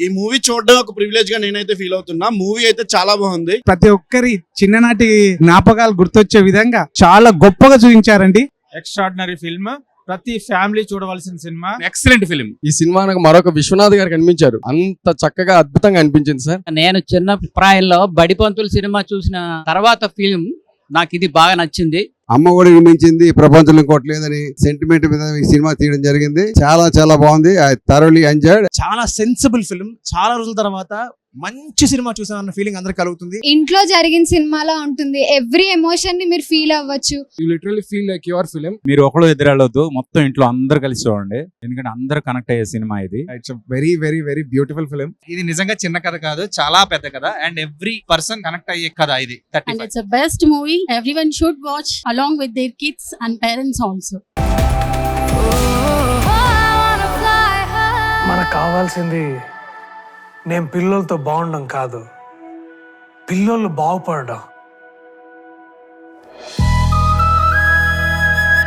ఈ మూవీ చూడడం ఒక ప్రివిలేజ్ గా నేనైతే ఫీల్ అవుతున్నా. మూవీ అయితే చాలా బాగుంది. ప్రతి ఒక్కరి చిన్ననాటి జ్ఞాపకాలు గుర్తొచ్చే విధంగా చాలా గొప్పగా చూపించారండి. ఎక్స్ట్రాడినరీ ఫిల్మ్, ప్రతి ఫ్యామిలీ చూడవలసిన సినిమా. Excellent film. ఈ సినిమా నాకు మరొక విశ్వనాథ్ గారు కనిపించారు. అంత చక్కగా అద్భుతంగా అనిపించింది సార్. నేను చిన్న ప్రాయంలో బడిపంతులు సినిమా చూసిన తర్వాత ఫిల్మ్ నాకు ఇది బాగా నచ్చింది. అమ్మ కూడా నిర్మించింది ప్రపంచంలో ఇంకోటి లేదని సెంటిమెంట్ మీద ఈ సినిమా తీయడం జరిగింది. చాలా చాలా బాగుంది. I thoroughly enjoyed. చాలా సెన్సిబుల్ ఫిల్మ్. చాలా రోజుల తర్వాత మంచి సినిమా చూసామన్న ఫీలింగ్ అందరికి కలుగుతుంది. ఇంట్లో జరిగిన సినిమాలా ఉంటుంది. ఎవ్రీ ఎమోషన్ ని మీరు ఫీల్ అవ్వచ్చు. You literally feel like your film. మీరు ఒకళ్ళు ఎదురెళ్ళొద్దు, మొత్తం ఇంట్లో అందరు కలిసి చూడండి, ఎందుకంటే అందరు కనెక్ట్ అయ్యే సినిమా ఇది. It's very very very beautiful film. ఇది నిజంగా చిన్న కథ కాదు, చాలా పెద్ద కథ. అండ్ ఎవ్రీ పర్సన్ కనెక్ట్ అయ్యే కథ ఇది. And it's a best movie. Everyone should watch along with their kids and parents also. మనకు కావాల్సింది నేను పిల్లలతో బాగుండడం కాదు, పిల్లలు బాగుపడడం.